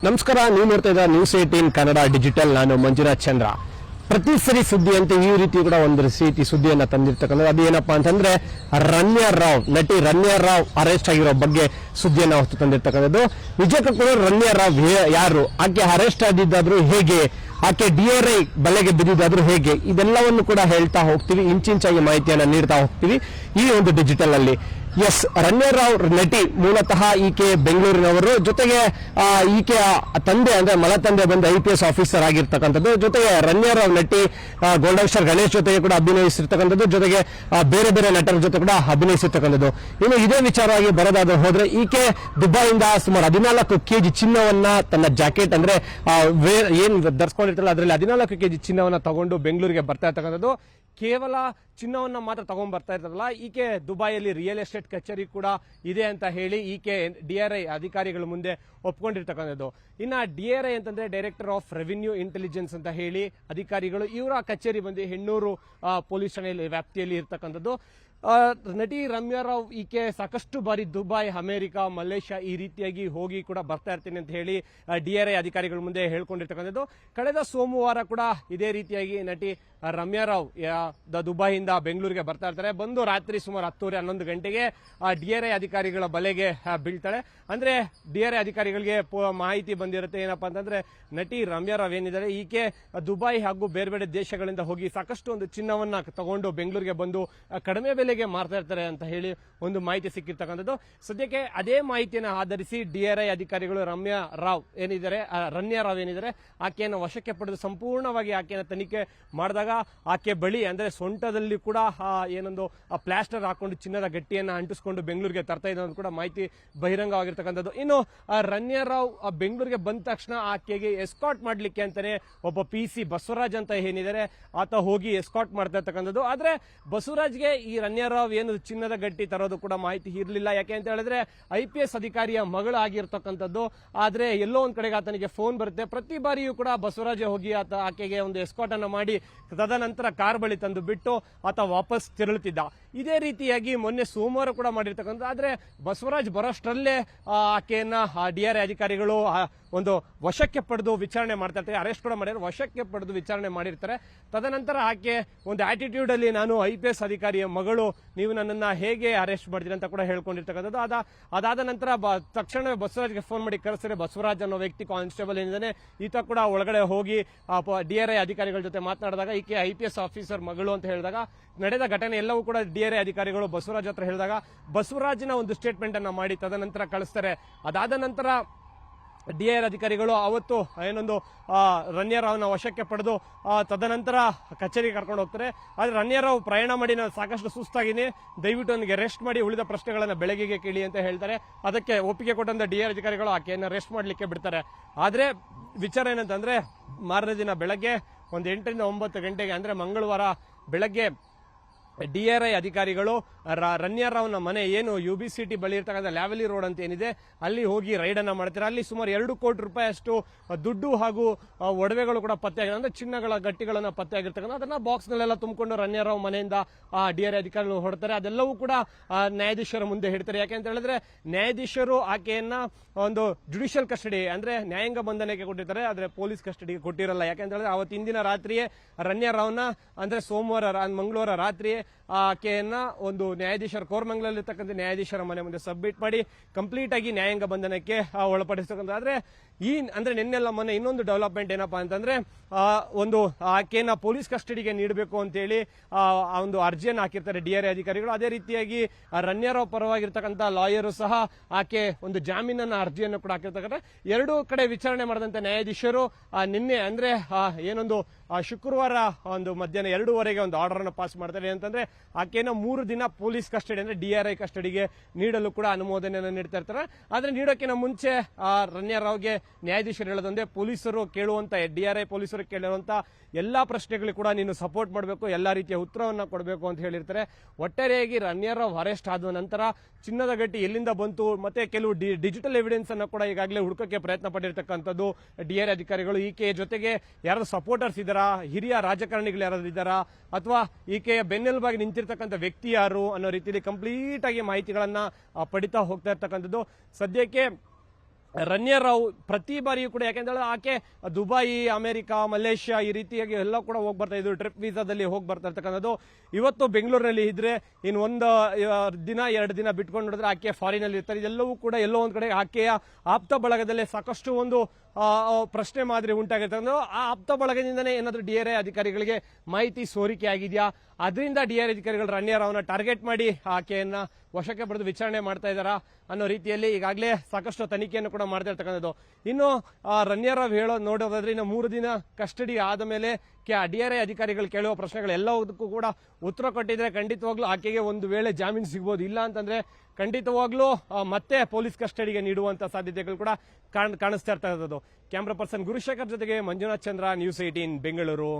ನಮಸ್ಕಾರ, ನೀವು ನೋಡ್ತಾ ಇದ್ದೀರಾ ನ್ಯೂಸ್ 18 ಕನ್ನಡ ಡಿಜಿಟಲ್. ನಾನು ಮಂಜುನಾಥ್ ಚಂದ್ರ. ಪ್ರತಿ ಸರಿ ಸುದ್ದಿ ಅಂತ ಈ ರೀತಿ ಕೂಡ ಒಂದು ರೀತಿ ಸುದ್ದಿಯನ್ನ ತಂದಿರ್ತಕ್ಕಂಥದ್ದು. ಅದೇನಪ್ಪಾ ಅಂತಂದ್ರೆ ನಟಿ ರನ್ಯಾ ರಾವ್ ಅರೆಸ್ಟ್ ಆಗಿರೋ ಬಗ್ಗೆ ಸುದ್ದಿಯನ್ನ ಹೊತ್ತು ತಂದಿರ್ತಕ್ಕಂಥದ್ದು. ನಿಜಕ್ಕೂ ಕೂಡ ರನ್ಯಾ ರಾವ್ ಯಾರು, ಆಕೆ ಅರೆಸ್ಟ್ ಆಗಿದ್ದಾದ್ರೂ ಹೇಗೆ, ಆಕೆ DRI ಬಲೆಗೆ ಬಿದ್ದಿದ್ದಾದ್ರೂ ಹೇಗೆ, ಇದೆಲ್ಲವನ್ನು ಕೂಡ ಹೇಳ್ತಾ ಹೋಗ್ತೀವಿ. ಇಂಚಿಂಚಾಗಿ ಮಾಹಿತಿಯನ್ನ ನೀಡ್ತಾ ಹೋಗ್ತೀವಿ ಈ ಒಂದು ಡಿಜಿಟಲ್ ಅಲ್ಲಿ. ಎಸ್, ರನ್ಯಾ ರಾವ್ ನಟಿ, ಮೂಲತಃ ಈಕೆ ಬೆಂಗಳೂರಿನವರು. ಜೊತೆಗೆ ಈಕೆಯ ತಂದೆ ಅಂದ್ರೆ ಮಲ ತಂದೆ ಬಂದು IPS ಆಫೀಸರ್ ಆಗಿರ್ತಕ್ಕಂಥದ್ದು. ಜೊತೆಗೆ ರನ್ಯಾ ರಾವ್ ನಟಿ ಗೋಲ್ಡನ್ ಸ್ಟಾರ್ ಗಣೇಶ್ ಜೊತೆಗೆ ಕೂಡ ಅಭಿನಯಿಸಿರ್ತಕ್ಕಂಥದ್ದು. ಜೊತೆಗೆ ಬೇರೆ ಬೇರೆ ನಟರ ಜೊತೆ ಕೂಡ ಅಭಿನಯಿಸಿರ್ತಕ್ಕಂಥದ್ದು. ಇನ್ನು ಇದೇ ವಿಚಾರವಾಗಿ ಬರೋದಾದ್ರೆ ಹೋದ್ರೆ, ಈಕೆ ದುಬೈಯಿಂದ ಸುಮಾರು 14 kg ಚಿನ್ನವನ್ನ ತನ್ನ ಜಾಕೆಟ್ ಅಂದ್ರೆ ಏನ್ ಧರಿಸ್ಕೊಂಡಿರ್ತಾರಲ್ಲ ಅದರಲ್ಲಿ 14 kg ಚಿನ್ನವನ್ನ ತಗೊಂಡು ಬೆಂಗಳೂರಿಗೆ ಬರ್ತಾ ಇರ್ತಕ್ಕಂಥದ್ದು. ಕೇವಲ ಚಿನ್ನವನ್ನ ಮಾತ್ರ ತಗೊಂಡ್ ಬರ್ತಾ ಇರ್ತಾರಲ್ಲ, ಈಕೆ ದುಬೈಯಲ್ಲಿ ರಿಯಲ್ ಎಸ್ಟೇಟ್ ಕಚೇರಿ ಕೂಡ ಇದೆ ಅಂತ ಹೇಳಿ ಈಕೆ DRI ಅಧಿಕಾರಿಗಳ ಮುಂದೆ ಒಪ್ಕೊಂಡಿರ್ತಕ್ಕಂಥದ್ದು. ಇನ್ನ DRI ಅಂತಂದ್ರೆ ಡೈರೆಕ್ಟರ್ ಆಫ್ ರೆವಿನ್ಯೂ ಇಂಟೆಲಿಜೆನ್ಸ್ ಅಂತ ಹೇಳಿ ಅಧಿಕಾರಿಗಳು, ಇವರ ಕಚೇರಿ ಬಂದು ಹೆಣ್ಣೂರು ಪೊಲೀಸ್ ಠಾಣೆಯಲ್ಲಿ ವ್ಯಾಪ್ತಿಯಲ್ಲಿ ಇರ್ತಕ್ಕಂಥದ್ದು. ನಟಿ ರಮ್ಯಾ ರಾವ್ ಈಕೆ ಸಾಕಷ್ಟು ಬಾರಿ ದುಬೈ, ಅಮೆರಿಕ, ಮಲೇಷ್ಯಾ ಈ ರೀತಿಯಾಗಿ ಹೋಗಿ ಕೂಡ ಬರ್ತಾ ಇರ್ತೀನಿ ಅಂತ ಹೇಳಿ DRI ಅಧಿಕಾರಿಗಳ ಮುಂದೆ ಹೇಳ್ಕೊಂಡಿರ್ತಕ್ಕಂಥದ್ದು. ಕಳೆದ ಸೋಮವಾರ ಕೂಡ ಇದೇ ರೀತಿಯಾಗಿ ನಟಿ ರಮ್ಯಾ ರಾವ್ ದುಬೈಯಿಂದ ಬೆಂಗಳೂರಿಗೆ ಬರ್ತಾ ಇರ್ತಾರೆ. ಬಂದು ರಾತ್ರಿ ಸುಮಾರು 10:30-11 ಗಂಟೆಗೆ DRI ಅಧಿಕಾರಿಗಳ ಬಲೆಗೆ ಬೀಳ್ತಾಳೆ. ಅಂದ್ರೆ DRI ಅಧಿಕಾರಿಗಳಿಗೆ ಮಾಹಿತಿ ಬಂದಿರುತ್ತೆ ಏನಪ್ಪಾ ಅಂತಂದ್ರೆ, ನಟಿ ರಮ್ಯಾ ರಾವ್ ಏನಿದ್ದಾರೆ ಈಕೆ ದುಬೈ ಹಾಗೂ ಬೇರೆ ಬೇರೆ ದೇಶಗಳಿಂದ ಹೋಗಿ ಸಾಕಷ್ಟು ಒಂದು ಚಿನ್ನವನ್ನ ತಗೊಂಡು ಬೆಂಗಳೂರಿಗೆ ಬಂದು ಕಡಿಮೆ ಬೆಲೆಗೆ ಮಾರ್ತಾ ಇರ್ತಾರೆ ಅಂತ ಹೇಳಿ ಒಂದು ಮಾಹಿತಿ ಸಿಕ್ಕಿರ್ತಕ್ಕಂಥದ್ದು. ಸದ್ಯಕ್ಕೆ ಅದೇ ಮಾಹಿತಿಯನ್ನು ಆಧರಿಸಿ DRI ಅಧಿಕಾರಿಗಳು ರನ್ಯಾ ರಾವ್ ಏನಿದ್ದಾರೆ ಆಕೆಯನ್ನು ವಶಕ್ಕೆ ಪಡೆದು ಸಂಪೂರ್ಣವಾಗಿ ಆಕೆಯನ್ನು ತನಿಖೆ ಮಾಡಿದಾಗ ಆಕೆ ಬಳಿ ಅಂದ್ರೆ ಸೊಂಟದಲ್ಲಿ ಕೂಡ ಏನೊಂದು ಪ್ಲಾಸ್ಟರ್ ಹಾಕೊಂಡು ಚಿನ್ನದ ಗಟ್ಟಿಯನ್ನ ಅಂಟಿಸಿಕೊಂಡು ಬೆಂಗಳೂರಿಗೆ ತರ್ತಾ ಇದ್ದ ಕೂಡ ಮಾಹಿತಿ ಬಹಿರಂಗವಾಗಿರ್ತಕ್ಕಂಥದ್ದು. ಇನ್ನು ರನ್ಯಾ ರಾವ್ ಬೆಂಗಳೂರಿಗೆ ಬಂದ ತಕ್ಷಣ ಆಕೆಗೆ ಎಸ್ಕಾಟ್ ಮಾಡ್ಲಿಕ್ಕೆ ಅಂತಾನೆ ಒಬ್ಬ PC ಬಸವರಾಜ್ ಅಂತ ಏನಿದ್ದಾರೆ ಆತ ಹೋಗಿ ಎಸ್ಕಾಟ್ ಮಾಡ್ತಾ ಇರ್ತಕ್ಕಂಥದ್ದು. ಆದ್ರೆ ಬಸವರಾಜ್ಗೆ ಈ ರನ್ಯಾ ರಾವ್ ಏನು ಚಿನ್ನದ ಗಟ್ಟಿ ತರೋದು ಕೂಡ ಮಾಹಿತಿ ಇರಲಿಲ್ಲ. ಯಾಕೆ ಅಂತ ಹೇಳಿದ್ರೆ IPS ಅಧಿಕಾರಿಯ ಮಗಳಾಗಿರ್ತಕ್ಕಂಥದ್ದು. ಆದ್ರೆ ಎಲ್ಲೋ ಒಂದ್ ಕಡೆಗೆ ಆತನಿಗೆ ಫೋನ್ ಬರುತ್ತೆ. ಪ್ರತಿ ಬಾರಿಯೂ ಕೂಡ ಬಸವರಾಜ್ ಹೋಗಿ ಆಕೆಗೆ ಒಂದು ಎಸ್ಕಾಟ್ ಅನ್ನ ಮಾಡಿ ತದನಂತರ ಕಾರ್ ಬಳಿ ತಂದು ಬಿಟ್ಟು ಆತ ವಾಪಸ್ ತೆರಳುತ್ತಿದ್ದ. ಇದೇ ರೀತಿಯಾಗಿ ಮೊನ್ನೆ ಸೋಮವಾರ ಕೂಡ ಮಾಡಿರ್ತಕ್ಕಂಥ. ಆದ್ರೆ ಬಸವರಾಜ್ ಬರೋಷ್ಟರಲ್ಲೇ ಆಕೆಯನ್ನ DRI ಅಧಿಕಾರಿಗಳು ಒಂದು ವಶಕ್ಕೆ ಪಡೆದು ವಿಚಾರಣೆ ಮಾಡ್ತಾ ಇರ್ತಾರೆ. ಅರೆಸ್ಟ್ ಕೂಡ ಮಾಡಿದ್ರೆ ವಶಕ್ಕೆ ಪಡೆದು ವಿಚಾರಣೆ ಮಾಡಿರ್ತಾರೆ. ತದನಂತರ ಆಕೆ ಒಂದು ಆಟಿಟ್ಯೂಡ್ ಅಲ್ಲಿ, ನಾನು IPS ಅಧಿಕಾರಿಯ ಮಗಳು, ನೀವು ನನ್ನನ್ನ ಹೇಗೆ ಅರೆಸ್ಟ್ ಮಾಡ್ತೀರಿ ಅಂತ ಕೂಡ ಹೇಳ್ಕೊಂಡಿರ್ತಕ್ಕಂಥದ್ದು. ಅದಾದ ನಂತರ ತಕ್ಷಣವೇ ಬಸವರಾಜ್ಗೆ ಫೋನ್ ಮಾಡಿ ಕರೆಸಿದ್ರೆ ಬಸವರಾಜ್ ಅನ್ನೋ ವ್ಯಕ್ತಿ ಕಾನ್ಸ್ಟೇಬಲ್ ಏನಿದ್ದಾನೆ ಈತ ಕೂಡ ಒಳಗಡೆ ಹೋಗಿ DRI ಅಧಿಕಾರಿಗಳ ಜೊತೆ ಮಾತನಾಡಿದಾಗ ಈಕೆ IPS ಆಫೀಸರ್ ಮಗಳು ಅಂತ ಹೇಳಿದಾಗ ನಡೆದ ಘಟನೆ ಎಲ್ಲವೂ ಕೂಡ DRI ಅಧಿಕಾರಿಗಳು ಬಸವರಾಜ್ ಹತ್ರ ಹೇಳಿದಾಗ ಬಸವರಾಜ್ನ ಒಂದು ಸ್ಟೇಟ್ಮೆಂಟ್ ಅನ್ನ ಮಾಡಿ ತದನಂತರ ಕಳಿಸ್ತಾರೆ. ಅದಾದ ನಂತರ DRI ಅಧಿಕಾರಿಗಳು ಅವತ್ತು ಏನೊಂದು ರನ್ಯಾ ರಾವ್ನ ವಶಕ್ಕೆ ಪಡೆದು ತದನಂತರ ಕಚೇರಿಗೆ ಕರ್ಕೊಂಡು ಹೋಗ್ತಾರೆ. ಆದ್ರೆ ರನ್ಯಾ ರಾವ್ ಪ್ರಯಾಣ ಮಾಡಿ ನಾನು ಸಾಕಷ್ಟು ಸುಸ್ತಾಗಿನಿ, ದಯವಿಟ್ಟು ನನಗೆ ರೆಸ್ಟ್ ಮಾಡಿ, ಉಳಿದ ಪ್ರಶ್ನೆಗಳನ್ನ ಬೆಳಗ್ಗೆಗೆ ಕೇಳಿ ಅಂತ ಹೇಳ್ತಾರೆ. ಅದಕ್ಕೆ ಒಪ್ಪಿಗೆ ಕೊಟ್ಟಂತ DRI ಅಧಿಕಾರಿಗಳು ಆಕೆಯನ್ನ ರೆಸ್ಟ್ ಮಾಡ್ಲಿಕ್ಕೆ ಬಿಡ್ತಾರೆ. ಆದ್ರೆ ವಿಚಾರ ಏನಂತಂದ್ರೆ, ಮಾರನೇ ದಿನ ಬೆಳಗ್ಗೆ ಒಂದು 8-9 ಗಂಟೆಗೆ ಅಂದ್ರೆ ಮಂಗಳವಾರ ಬೆಳಗ್ಗೆ DRI ಅಧಿಕಾರಿಗಳು ರನ್ಯಾ ರಾವ್ನ ಮನೆ ಏನು UBCT ಬಳಿ ಇರ್ತಕ್ಕಂಥ ಲ್ಯಾವೆಲಿ ರೋಡ್ ಅಂತ ಏನಿದೆ ಅಲ್ಲಿ ಹೋಗಿ ರೈಡ್ ಅನ್ನ ಮಾಡ್ತಾರೆ. ಅಲ್ಲಿ ಸುಮಾರು 2 ಕೋಟಿ ರೂಪಾಯಿ ಅಷ್ಟು ದುಡ್ಡು ಹಾಗೂ ಒಡವೆಗಳು ಕೂಡ ಪತ್ತೆಯಾಗಿದೆ. ಅಂದ್ರೆ ಚಿನ್ನಗಳ ಗಟ್ಟಿಗಳನ್ನ ಪತ್ತೆಯಾಗಿರ್ತಕ್ಕಂಥ ಅದನ್ನ ಬಾಕ್ಸ್ ನಲ್ಲೆಲ್ಲ ತುಂಬಿಕೊಂಡು ರನ್ಯಾ ರಾವ್ ಮನೆಯಿಂದ DRI ಅಧಿಕಾರಿಗಳು ಹೊರಡ್ತಾರೆ. ಅದೆಲ್ಲವೂ ಕೂಡ ನ್ಯಾಯಾಧೀಶರ ಮುಂದೆ ಹೇಳ್ತಾರೆ. ಯಾಕೆ ಅಂತ ಹೇಳಿದ್ರೆ ನ್ಯಾಯಾಧೀಶರು ಆಕೆಯನ್ನ ಒಂದು ಜುಡಿಷಿಯಲ್ ಕಸ್ಟಡಿ ಅಂದ್ರೆ ನ್ಯಾಯಾಂಗ ಬಂಧನಕ್ಕೆ ಕೊಟ್ಟಿರ್ತಾರೆ, ಆದ್ರೆ ಪೊಲೀಸ್ ಕಸ್ಟಡಿಗೆ ಕೊಟ್ಟಿರಲ್ಲ. ಯಾಕೆಂತ ಹೇಳಿದ್ರೆ ಅವತ್ತಿನ ರಾತ್ರಿಯೇ ರನ್ಯಾ ರಾವ್ನ ಅಂದ್ರೆ ಮಂಗಳವಾರ ರಾತ್ರಿಯೇ ಆಕೆಯನ್ನ ಒಂದು ನ್ಯಾಯಾಧೀಶರ ಕೋರ್ಮಂಗಲಲ್ಲಿರ್ತಕ್ಕಂಥ ನ್ಯಾಯಾಧೀಶರ ಮನೆ ಮುಂದೆ ಸಬ್ಮಿಟ್ ಮಾಡಿ ಕಂಪ್ಲೀಟ್ ಆಗಿ ನ್ಯಾಯಾಂಗ ಬಂಧನಕ್ಕೆ ಒಳಪಡಿಸ್ತಕ್ಕಂಥ. ಆದ್ರೆ ಅಂದ್ರೆ ನಿನ್ನೆಲ್ಲ ಮೊನ್ನೆ ಇನ್ನೊಂದು ಡೆವಲಪ್ಮೆಂಟ್ ಏನಪ್ಪಾ ಅಂತಂದ್ರೆ, ಒಂದು ಆಕೆಯನ್ನ ಪೊಲೀಸ್ ಕಸ್ಟಡಿಗೆ ನೀಡಬೇಕು ಅಂತೇಳಿ ಒಂದು ಅರ್ಜಿಯನ್ನು ಹಾಕಿರ್ತಾರೆ DRI ಅಧಿಕಾರಿಗಳು. ಅದೇ ರೀತಿಯಾಗಿ ರನ್ಯಾ ರಾವ್ ಪರವಾಗಿರ್ತಕ್ಕಂಥ ಲಾಯರು ಸಹ ಆಕೆ ಒಂದು ಜಾಮೀನನ್ನ ಅರ್ಜಿಯನ್ನು ಕೂಡ ಹಾಕಿರ್ತಕ್ಕಂಥ. ಎರಡೂ ಕಡೆ ವಿಚಾರಣೆ ಮಾಡಿದಂತ ನ್ಯಾಯಾಧೀಶರು ನಿನ್ನೆ ಅಂದ್ರೆ ಏನೊಂದು ಶುಕ್ರವಾರ ಒಂದು ಮಧ್ಯಾಹ್ನ 2:15 ಒಂದು ಆರ್ಡರ್ ಅನ್ನು ಪಾಸ್ ಮಾಡ್ತಾರೆ. ಏನಂತಂದ್ರೆ ಆಕೆಯನ್ನ 3 ದಿನ ಪೊಲೀಸ್ ಕಸ್ಟಡಿ ಅಂದ್ರೆ DRI ಕಸ್ಟಡಿಗೆ ನೀಡಲು ಕೂಡ ಅನುಮೋದನೆಯನ್ನು ನೀಡ್ತಾ ಇರ್ತಾರೆ. ಆದ್ರೆ ನೀಡೋಕ್ಕಿಂತ ಮುಂಚೆ ರನ್ಯಾ ರಾವ್ಗೆ ನ್ಯಾಯಾಧೀಶರು ಹೇಳೋದಂದ್ರೆ, ಪೊಲೀಸರು ಕೇಳುವಂತ DRI ಪೊಲೀಸರು ಕೇಳುವಂತ ಎಲ್ಲಾ ಪ್ರಶ್ನೆಗಳು ಕೂಡ ನೀನು ಸಪೋರ್ಟ್ ಮಾಡಬೇಕು, ಎಲ್ಲಾ ರೀತಿಯ ಉತ್ತರವನ್ನ ಕೊಡಬೇಕು ಅಂತ ಹೇಳಿರ್ತಾರೆ. ಒಟ್ಟಾರೆಯಾಗಿ ರನ್ಯಾ ರಾವ್ ಅರೆಸ್ಟ್ ಆದ ನಂತರ ಚಿನ್ನದ ಗಟ್ಟಿ ಎಲ್ಲಿಂದ ಬಂತು ಮತ್ತೆ ಕೆಲವು ಡಿಜಿಟಲ್ ಎವಿಡೆನ್ಸ್ ಅನ್ನು ಕೂಡ ಈಗಾಗಲೇ ಹುಡುಕಕ್ಕೆ ಪ್ರಯತ್ನ ಪಟ್ಟಿರ್ತಕ್ಕಂಥದ್ದು DRI ಅಧಿಕಾರಿಗಳು. ಈಕೆಯ ಜೊತೆಗೆ ಯಾರು ಸಪೋರ್ಟರ್ಸ್ ಇದ್ದಾರಾ, ಹಿರಿಯ ರಾಜಕಾರಣಿಗಳು ಯಾರಾದ್ರೂ ಇದ್ದಾರಾ, ಅಥವಾ ಈಕೆಯ ಬೆನ್ನೆಲುಬಾಗಿ ನಿಂತಿರ್ತಕ್ಕಂಥ ವ್ಯಕ್ತಿ ಯಾರು ಅನ್ನೋ ರೀತಿಯಲ್ಲಿ ಕಂಪ್ಲೀಟ್ ಆಗಿ ಮಾಹಿತಿಗಳನ್ನ ಪಡಿತಾ ಹೋಗ್ತಾ ಇರ್ತಕ್ಕಂಥದ್ದು. ಸದ್ಯಕ್ಕೆ ರನ್ಯಾ ರಾವ್ ಪ್ರತಿ ಬಾರಿಯೂ ಕೂಡ ಯಾಕೆಂದ್ರೆ ಆಕೆ ದುಬೈ, ಅಮೆರಿಕ, ಮಲೇಷ್ಯಾ ಈ ರೀತಿಯಾಗಿ ಎಲ್ಲ ಕೂಡ ಹೋಗಿ ಬರ್ತಾ ಇದ್ರು, ಟ್ರಿಪ್ ವೀಸಾದಲ್ಲಿ ಹೋಗಿ ಬರ್ತಾ ಇರ್ತಕ್ಕಂಥದ್ದು. ಇವತ್ತು ಬೆಂಗಳೂರಿನಲ್ಲಿ ಇದ್ರೆ ಇನ್ನು ಒಂದು ದಿನ 2 ದಿನ ಬಿಟ್ಕೊಂಡು ನೋಡಿದ್ರೆ ಆಕೆ ಫಾರಿನ್ ಅಲ್ಲಿ ಇರ್ತಾರೆ. ಇದೆಲ್ಲವೂ ಕೂಡ ಎಲ್ಲೋ ಒಂದ್ ಕಡೆ ಆಕೆಯ ಆಪ್ತ ಬಳಗದಲ್ಲೇ ಸಾಕಷ್ಟು ಒಂದು ಪ್ರಶ್ನೆ ಮಾದರಿ ಉಂಟಾಗಿರ್ತದೆ. ಆ ಆಪ್ತ ಬಳಗದಿಂದನೇ ಏನಾದರೂ DRI ಅಧಿಕಾರಿಗಳಿಗೆ ಮಾಹಿತಿ ಸೋರಿಕೆ ಆಗಿದೆಯಾ, ಅದರಿಂದ DRI ಅಧಿಕಾರಿಗಳು ರನ್ಯಾ ರಾವ್ನ ಟಾರ್ಗೆಟ್ ಮಾಡಿ ಆಕೆಯನ್ನ ವಶಕ್ಕೆ ಪಡೆದು ವಿಚಾರಣೆ ಮಾಡ್ತಾ ಇದ್ದಾರಾ ಅನ್ನೋ ರೀತಿಯಲ್ಲಿ ಈಗಾಗಲೇ ಸಾಕಷ್ಟು ತನಿಖೆಯನ್ನು ಕೂಡ ಮಾಡ್ತಾ ಇರ್ತಕ್ಕಂಥದ್ದು. ಇನ್ನು ರನ್ಯಾ ರಾವ್ ನೋಡೋದಾದ್ರೆ ಇನ್ನು 3 ದಿನ ಕಸ್ಟಡಿ ಆದ ಮೇಲೆ DRI ಅಧಿಕಾರಿಗಳು ಕೇಳುವ ಪ್ರಶ್ನೆಗಳೆಲ್ಲದಕ್ಕೂ ಕೂಡ ಉತ್ತರ ಕೊಟ್ಟಿದ್ರೆ ಖಂಡಿತವಾಗ್ಲೂ ಆಕೆಗೆ ಒಂದು ವೇಳೆ ಜಾಮೀನು ಸಿಗಬಹುದು. ಇಲ್ಲ ಅಂತಂದ್ರೆ ಖಂಡಿತವಾಗ್ಲೂ ಮತ್ತೆ ಪೊಲೀಸ್ ಕಸ್ಟಡಿಗೆ ನೀಡುವಂತ ಸಾಧ್ಯತೆಗಳು ಕೂಡ ಕಾಣಿಸ್ತಾ ಇರ್ತಕ್ಕಂಥದ್ದು. ಕ್ಯಾಮ್ರಾ ಪರ್ಸನ್ ಗುರುಶೇಖರ್ ಜೊತೆಗೆ ಮಂಜುನಾಥ್ ಚಂದ್ರ, ನ್ಯೂಸ್ 18 ಬೆಂಗಳೂರು.